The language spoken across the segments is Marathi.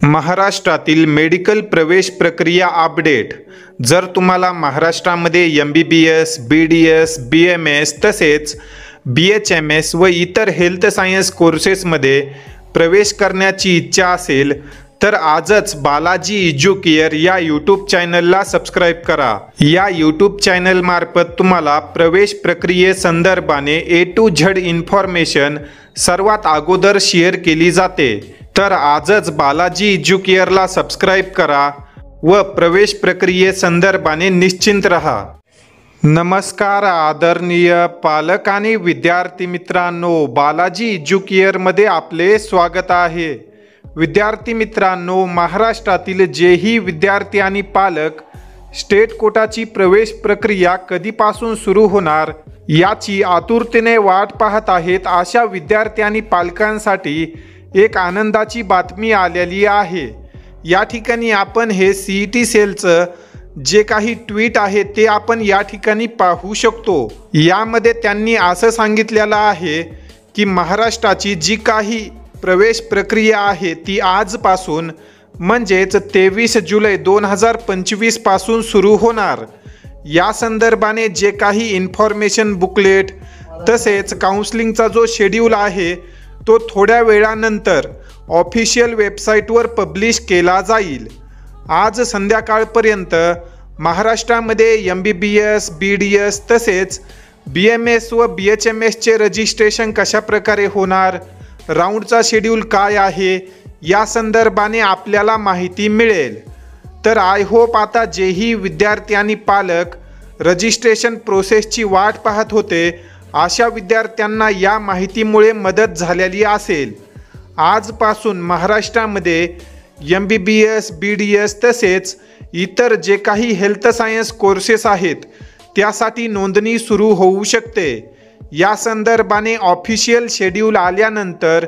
महाराष्ट्रातील मेडिकल प्रवेश प्रक्रिया अपडेट। जर तुम्हाला महाराष्ट्रामध्ये MBBS, BDS, BMS तसेच BHMS व इतर हेल्थ सायन्स कोर्सेसमध्ये प्रवेश करण्याची इच्छा असेल तर आजच बालाजी एज्युकेअर या यूट्यूब चॅनलला सबस्क्राइब करा। या यूट्यूब चॅनल मार्फत तुम्हाला प्रवेश प्रक्रियेसंदर्भाने A to Z इन्फॉर्मेशन सर्वात अगोदर शेअर केली जाते। तर आजच बालाजी एज्युकेअरला सबस्क्राइब करा व प्रवेश प्रक्रियेसंदर्भाने निश्चिंत रहा। नमस्कार आदरणीय पालक आणि विद्यार्थी मित्रांनो, बालाजी एज्युकेअरमध्ये आपले स्वागत आहे। विद्यार्थी मित्रांनो, महाराष्ट्रातील जेही विद्यार्थी आणि पालक स्टेट कोटाची प्रवेश प्रक्रिया कधीपासून सुरू होणार याची आतुरतेने वाट पाहत आहेत, अशा विद्यार्थी आणि पालकांसाठी एक आनंदाची बातमी आलेली आहे। या ठिकाणी आपण हे CET सेलचं जे काही ट्विट आहे ते आपण या ठिकाणी पाहू शकतो। यामध्ये त्यांनी असं सांगितलेलं आहे की महाराष्ट्राची जी काही प्रवेश प्रक्रिया आहे ती आजपासून म्हणजेच 23 जुलै 2025 पासून सुरू होणार। या संदर्भाने जे काही इन्फॉर्मेशन बुकलेट तसेच काउन्सिलिंगचा जो शेड्यूल आहे तो थोड्या वेळानंतर ऑफिशियल वेबसाईटवर पब्लिश केला जाईल। आज संध्याकाळपर्यंत महाराष्ट्रामध्ये MBBS, BDS तसेच BMS व BHMSचे रजिस्ट्रेशन कशा प्रकारे होणार, राऊंडचा शेड्यूल काय आहे या संदर्भाने आपल्याला माहिती मिळेल। तर आय होप आता जेही विद्यार्थी आणि पालक रजिस्ट्रेशन प्रोसेसची वाट पाहत होते अशा विद्यार्थ्यांना या माहितीमुळे मदत झालेली असेल। आजपासून महाराष्ट्रामध्ये MBBS, BDS तसेच इतर जे काही हेल्थ सायन्स कोर्सेस आहेत त्यासाठी नोंदणी सुरू होऊ शकते। या संदर्भाने ऑफिशियल शेड्यूल आल्यानंतर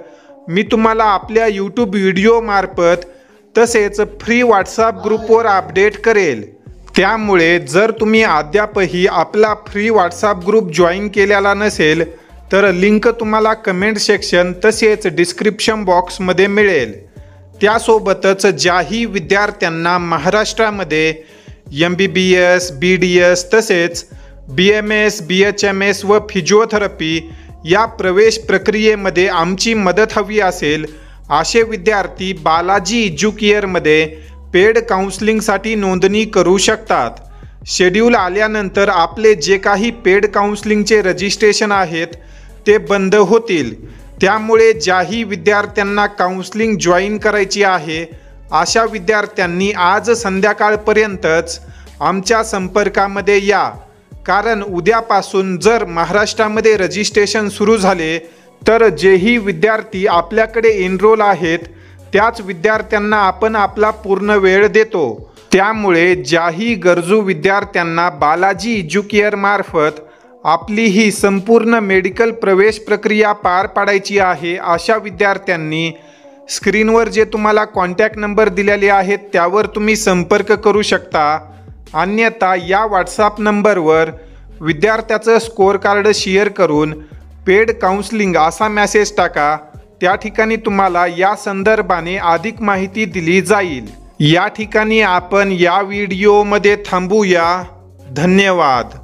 मी तुम्हाला आपल्या यूट्यूब व्हिडिओमार्फत तसेच फ्री व्हॉट्सॲप ग्रुपवर अपडेट करेल। त्यामुळे जर तुम्ही अद्यापही आपला फ्री व्हॉट्सॲप ग्रुप जॉईन केलेला नसेल तर लिंक तुम्हाला कमेंट सेक्शन तसेच डिस्क्रिप्शन बॉक्समध्ये मिळेल। त्यासोबतच ज्याही विद्यार्थ्यांना महाराष्ट्रामध्ये MBBS, BDS तसेच BMS, BHMS व फिजिओथेरपी या प्रवेश प्रक्रियेमध्ये आमची मदत हवी असेल असे विद्यार्थी बालाजी एज्युकेअरमध्ये पेड काउन्सिलिंगसाठी नोंदणी करू शकतात। शेड्यूल आल्यानंतर आपले जे काही पेड काउन्सिलिंगचे रजिस्ट्रेशन आहेत ते बंद होतील। त्यामुळे ज्याही विद्यार्थ्यांना काउन्सिलिंग जॉईन करायची आहे अशा विद्यार्थ्यांनी आज संध्याकाळपर्यंतच आमच्या संपर्कामध्ये या, कारण उद्यापासून जर महाराष्ट्रामध्ये रजिस्ट्रेशन सुरू झाले तर जेही विद्यार्थी आपल्याकडे एनरोल आहेत त्याच विद्यार्थ्यांना आपण आपला पूर्ण वेळ देतो। त्यामुळे ज्याही गरजू विद्यार्थ्यांना बालाजी एज्युकेअर मार्फत आपली ही संपूर्ण मेडिकल प्रवेश प्रक्रिया पार पाडायची आहे अशा विद्यार्थ्यांनी स्क्रीनवर जे तुम्हाला कॉन्टॅक्ट नंबर दिलेले आहेत त्यावर तुम्ही संपर्क करू शकता। अन्यथा या व्हॉट्सॲप नंबरवर विद्यार्थ्याचं स्कोअर कार्ड शेअर करून पेड काउन्सिलिंग असा मेसेज टाका। त्या ठिकाणी तुम्हाला या संदर्भाने अधिक माहिती दिली जाईल। या ठिकाणी आपण या व्हिडिओमध्ये थांबूया। धन्यवाद।